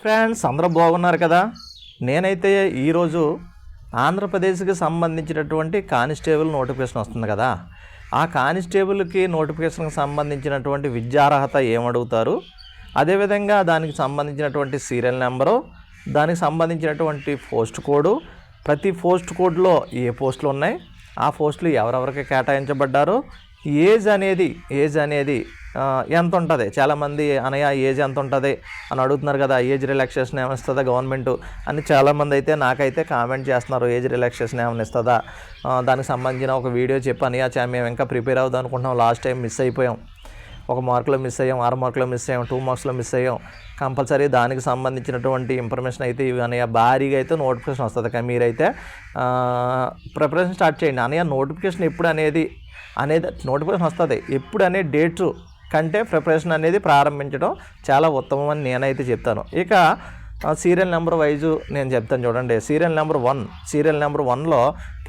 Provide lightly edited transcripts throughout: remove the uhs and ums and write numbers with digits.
Friends అందరూ బాగున్నారు కదా. నేనైతే ఈరోజు ఆంధ్రప్రదేశ్కి సంబంధించినటువంటి కానిస్టేబుల్ నోటిఫికేషన్ వస్తుంది కదా, ఆ కానిస్టేబుల్కి నోటిఫికేషన్కి సంబంధించినటువంటి విద్యార్హత ఏమడుగుతారు, అదేవిధంగా దానికి సంబంధించినటువంటి సీరియల్ నెంబరు, దానికి సంబంధించినటువంటి పోస్ట్ కోడు, ప్రతి పోస్ట్ కోడ్లో ఏ పోస్టులు ఉన్నాయి, ఆ పోస్టులు ఎవరెవరికి కేటాయించబడ్డారు, ఏజ్ అనేది ఎంత ఉంటుంది. చాలామంది అనయ్య ఏజ్ ఎంత ఉంటుంది అని అడుగుతున్నారు కదా, ఏజ్ రిలాక్సేషన్ ఏమైనా ఇస్తుందా గవర్నమెంట్ అని చాలామంది అయితే నాకైతే కామెంట్ చేస్తున్నారు. ఏజ్ రిలాక్సేషన్ ఏమైనా ఇస్తుందా, దానికి సంబంధించిన ఒక వీడియో చెప్పి అనయ్య మేము ఇంకా ప్రిపేర్ అవుదాం అనుకుంటున్నాం, లాస్ట్ టైం మిస్ అయిపోయాం, 1 మార్కులో మిస్ అయ్యాం, 6 మార్కులో మిస్ అయ్యాం, 2 మార్క్స్లో మిస్ అయ్యాం, కంపల్సరీ దానికి సంబంధించినటువంటి ఇన్ఫర్మేషన్ అయితే ఇవి అనయ్య భారీగా అయితే నోటిఫికేషన్ వస్తుంది. కానీ మీరైతే ప్రిపరేషన్ స్టార్ట్ చేయండి. అనయ్య నోటిఫికేషన్ ఎప్పుడు అనేది నోటిఫికేషన్ వస్తుంది ఎప్పుడు అనే డేట్స్ కంటే ప్రిపరేషన్ అనేది ప్రారంభించడం చాలా ఉత్తమం అని నేనైతే చెప్తాను. ఇక సీరియల్ నెంబర్ వైజు నేను చెప్తాను చూడండి. సీరియల్ నెంబర్ 1లో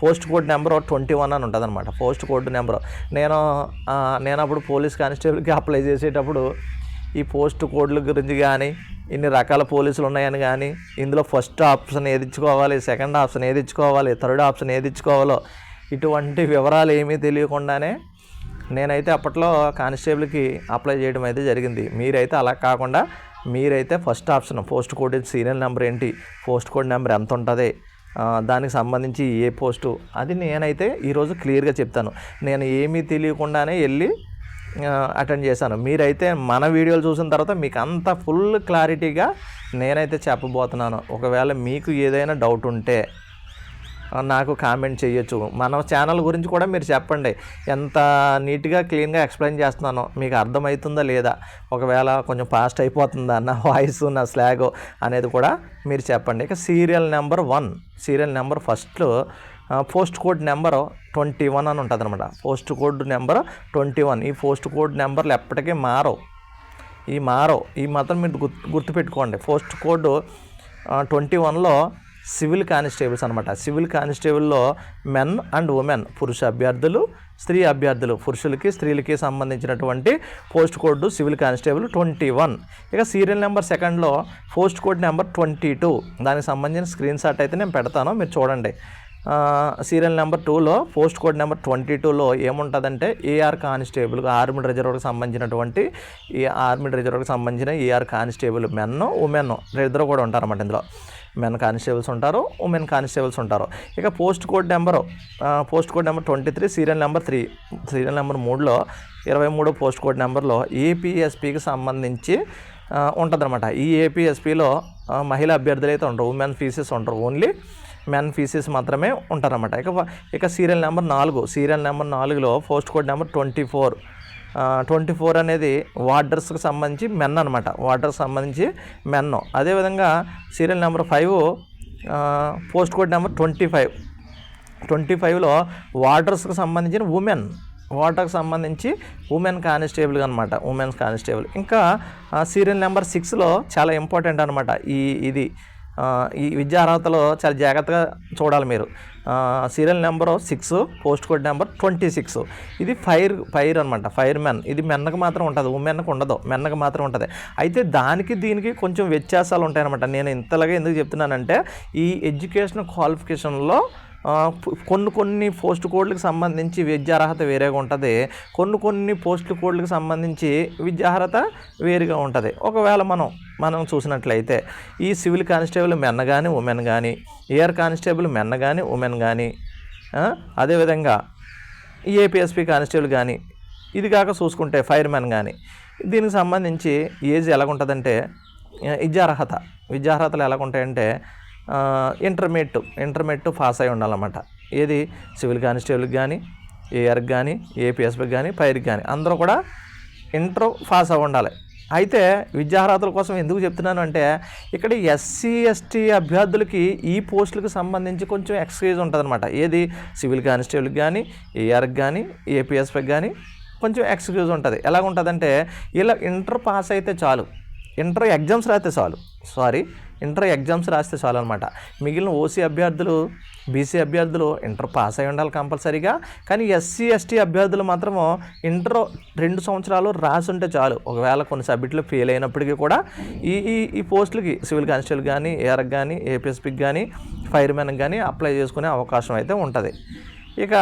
పోస్ట్ కోడ్ నెంబర్ 21 అని ఉంటుంది అనమాట. పోస్ట్ కోడ్ నెంబరు నేను అప్పుడు పోలీస్ కానిస్టేబుల్కి అప్లై చేసేటప్పుడు ఈ పోస్ట్ కోడ్ల గురించి కానీ, ఇన్ని రకాల పోలీసులు ఉన్నాయని కానీ, ఇందులో ఫస్ట్ ఆప్షన్ ఏది ఇచ్చుకోవాలి, సెకండ్ ఆప్షన్ ఏది ఇచ్చుకోవాలి, థర్డ్ ఆప్షన్ ఏది ఇచ్చుకోవాలో ఇటువంటి వివరాలు ఏమీ తెలియకుండానే నేనైతే అప్పట్లో కానిస్టేబుల్కి అప్లై చేయడం అయితే జరిగింది. మీరైతే అలా కాకుండా మీరైతే first option post code serial number ఏంటి, పోస్ట్ కోడ్ నెంబర్ ఎంత ఉంటుంది, దానికి సంబంధించి ఏ పోస్టు, అది నేనైతే ఈరోజు క్లియర్గా చెప్తాను. నేను ఏమీ తెలియకుండానే వెళ్ళి అటెండ్ చేశాను. మీరైతే మన వీడియోలు చూసిన తర్వాత మీకు అంత ఫుల్ క్లారిటీగా నేనైతే చెప్పబోతున్నాను. ఒకవేళ మీకు ఏదైనా డౌట్ ఉంటే నాకు కామెంట్ చేయొచ్చు. మన ఛానల్ గురించి కూడా మీరు చెప్పండి, ఎంత నీట్గా క్లీన్గా ఎక్స్ప్లెయిన్ చేస్తున్నానో మీకు అర్థమవుతుందా లేదా, ఒకవేళ కొంచెం ఫాస్ట్ అయిపోతుందా నా వాయిస్, నా స్లాగ్ అనేది కూడా మీరు చెప్పండి. ఇక సీరియల్ నెంబర్ ఫస్ట్లో పోస్ట్ కోడ్ నెంబర్ 21 అని ఉంటుంది అనమాట. Post code number 21. ఈ పోస్ట్ కోడ్ నెంబర్లు ఎప్పటికీ మారవు. ఈ మాత్రం మీరు గుర్తుపెట్టుకోండి. పోస్ట్ కోడ్ 21లో సివిల్ కానిస్టేబుల్స్ అనమాట. సివిల్ కానిస్టేబుల్లో మెన్ అండ్ ఉమెన్, పురుష అభ్యర్థులు, స్త్రీ అభ్యర్థులు, పురుషులకి స్త్రీలకి సంబంధించినటువంటి పోస్ట్ కోడ్ సివిల్ కానిస్టేబుల్ 21. ఇక సీరియల్ నెంబర్ సెకండ్లో పోస్ట్ కోడ్ నెంబర్ 22. దానికి సంబంధించిన స్క్రీన్ షాట్ అయితే నేను పెడతాను, మీరు చూడండి. సీరియల్ నెంబర్ 2లో పోస్ట్ కోడ్ నెంబర్ 22లో ఏముంటుందంటే ఏఆర్ కానిస్టేబుల్, ఆర్మీ రిజర్వ్కి సంబంధించినటువంటి ఏఆర్ కానిస్టేబుల్ మెన్ ఉమెన్ ఇద్దరు కూడా ఉంటారన్నమాట. ఇందులో మెన్ కానిస్టేబుల్స్ ఉంటారు, ఉమెన్ కానిస్టేబుల్స్ ఉంటారు. ఇక post code number 23 serial number 3. Serial number 3లో 23 పోస్ట్ కోడ్ నెంబర్లో ఏపీఎస్పీకి సంబంధించి ఉంటుందన్నమాట. ఈ ఏపీఎస్పీలో మహిళా అభ్యర్థులు అయితే ఉండరు, ఉమెన్ ఫీసెస్ ఉండరు, ఓన్లీ మెన్ ఫీసెస్ మాత్రమే ఉంటారన్నమాట. ఇక సీరియల్ నెంబర్ 4లో పోస్ట్ కోడ్ నెంబర్ 24 అనేది వార్డర్స్కి సంబంధించి మెన్ అనమాట. వార్డర్స్కి సంబంధించి మెన్. అదేవిధంగా serial number 5 post code number 25లో వార్డర్స్కి సంబంధించిన వార్డర్కి సంబంధించి ఉమెన్ కానిస్టేబుల్ అనమాట, ఉమెన్స్ కానిస్టేబుల్. ఇంకా సీరియల్ నెంబర్ 6లో చాలా ఇంపార్టెంట్ అనమాట. ఈ విద్యార్హతలో చాలా జాగ్రత్తగా చూడాలి మీరు. Serial number 6 post code number 26. ఇది ఫైర్ అనమాట, ఫైర్ మెన్. ఇది మెన్నకు మాత్రం ఉంటుంది, ఉమెన్కి ఉండదు, మెన్నకు మాత్రం ఉంటుంది. అయితే దీనికి కొంచెం వ్యత్యాసాలు ఉంటాయన్నమాట. నేను ఇంతలాగా ఎందుకు చెప్తున్నానంటే ఈ ఎడ్యుకేషన్ క్వాలిఫికేషన్లో కొన్ని పోస్ట్ కోడ్లకు సంబంధించి విద్యార్హత వేరేగా ఉంటుంది, కొన్ని పోస్ట్ కోడ్లకు సంబంధించి విద్యార్హత వేరుగా ఉంటుంది. ఒకవేళ మనం చూసినట్లయితే ఈ సివిల్ కానిస్టేబుల్ మెన్ కానీ ఉమెన్ కానీ, ఏఆర్ కానిస్టేబుల్ మెన్ కానీ ఉమెన్ కానీ, అదేవిధంగా ఏపీఎస్పీ కానిస్టేబుల్ కానీ, ఇది కాక చూసుకుంటే ఫైర్ మెన్ కానీ, దీనికి సంబంధించి ఏజ్ ఎలాగుంటుందంటే విద్యార్హతలు ఎలాగుంటాయంటే ఇంటర్మీడియట్ పాస్ అయి ఉండాలన్నమాట. ఏది సివిల్ కానిస్టేబుల్కి కానీ, ఏఆర్కి కానీ, ఏపీఎస్పీకి కానీ, ఫైర్కి కానీ అందరూ కూడా ఇంటర్ పాస్ అయి ఉండాలి. అయితే విద్యార్హతల కోసం ఎందుకు చెప్తున్నాను అంటే ఇక్కడ ఎస్సీ ఎస్టీ అభ్యర్థులకి ఈ పోస్టులకు సంబంధించి కొంచెం ఎక్స్క్యూజ్ ఉంటుంది అనమాట. ఏది సివిల్ కానిస్టేబుల్కి కానీ, ఏఆర్కి కానీ, ఏపీఎస్పీకి కానీ కొంచెం ఎక్స్క్యూజ్ ఉంటుంది. ఎలాగుంటుందంటే ఇలా ఇంటర్ పాస్ అయితే చాలు, ఇంటర్ ఎగ్జామ్స్ రాస్తే చాలు, ఇంటర్ ఎగ్జామ్స్ రాస్తే చాలు అనమాట. మిగిలిన ఓసీ అభ్యర్థులు, బీసీ అభ్యర్థులు ఇంటర్ పాస్ అయి ఉండాలి కంపల్సరీగా. కానీ ఎస్సీ ఎస్టీ అభ్యర్థులు మాత్రము ఇంటర్ 2 సంవత్సరాలు రాసి ఉంటే చాలు. ఒకవేళ కొన్ని సబ్జెక్టులు ఫెయిల్ అయినప్పటికీ కూడా ఈ పోస్టులకి సివిల్ కానిస్టేబుల్ కానీ, ఏఆర్కి కానీ, ఏపీఎస్పీకి కానీ, ఫైర్మెన్కి కానీ అప్లై చేసుకునే అవకాశం అయితే ఉంటుంది. ఇక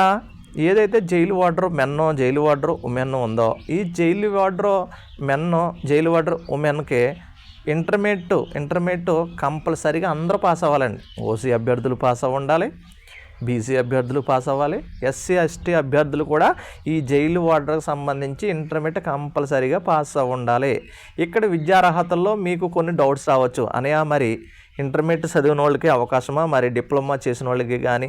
ఏదైతే జైలు వార్డర్ మెన్నో, జైలు వార్డర్ ఉమెన్ ఉందో, ఈ జైలు వార్డర్ మెన్నో, జైలు వార్డర్ ఉమెన్కి ఇంటర్మీడియట్ కంపల్సరీగా అందరూ పాస్ అవ్వాలండి. ఓసీ అభ్యర్థులు పాస్ అవ్వ ఉండాలి, బీసీ అభ్యర్థులు పాస్ అవ్వాలి, ఎస్సీ ఎస్టీ అభ్యర్థులు కూడా ఈ జైలు వార్డర్కి సంబంధించి ఇంటర్మీడియట్ కంపల్సరీగా పాస్ అవ్వ ఉండాలి. ఇక్కడ విద్యార్హతల్లో మీకు కొన్ని డౌట్స్ రావచ్చు. అనయా మరి ఇంటర్మీడియట్ చదివిన వాళ్ళకి అవకాశమా, మరి డిప్లొమా చేసిన వాళ్ళకి కానీ,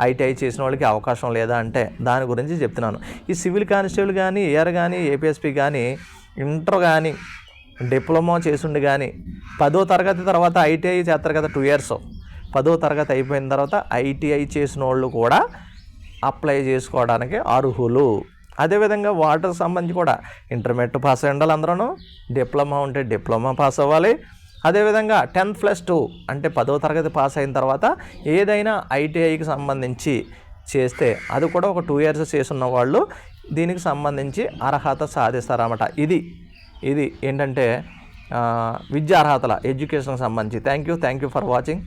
ఐటీఐ చేసిన వాళ్ళకి అవకాశం లేదా అంటే దాని గురించి చెప్తున్నాను. ఈ సివిల్ కానిస్టేబుల్ కానీ, ఏఆర్ కానీ, ఏపీఎస్పీ కానీ ఇంటర్ కానీ, డిప్లొమా చేసుండి కానీ 10వ తరగతి తర్వాత ఐటీఐ చేస్తారు కదా, 2 years. 10వ తరగతి అయిపోయిన తర్వాత ఐటీఐ చేసిన వాళ్ళు కూడా అప్లై చేసుకోవడానికి అర్హులు. అదేవిధంగా వాటర్కి సంబంధించి కూడా ఇంటర్మీడియట్ పాస్ అయి ఉండాలి అందరూ, డిప్లొమా ఉంటే డిప్లొమా పాస్ అవ్వాలి. అదేవిధంగా 10+2 అంటే 10వ తరగతి పాస్ అయిన తర్వాత ఏదైనా ఐటీఐకి సంబంధించి చేస్తే అది కూడా ఒక 2 years చేస్తున్న వాళ్ళు దీనికి సంబంధించి అర్హత సాధిస్తారన్నమాట. ఇది ఏంటంటే విద్యా అర్హతల ఎడ్యుకేషన్కి సంబంధించి. Thank you for watching.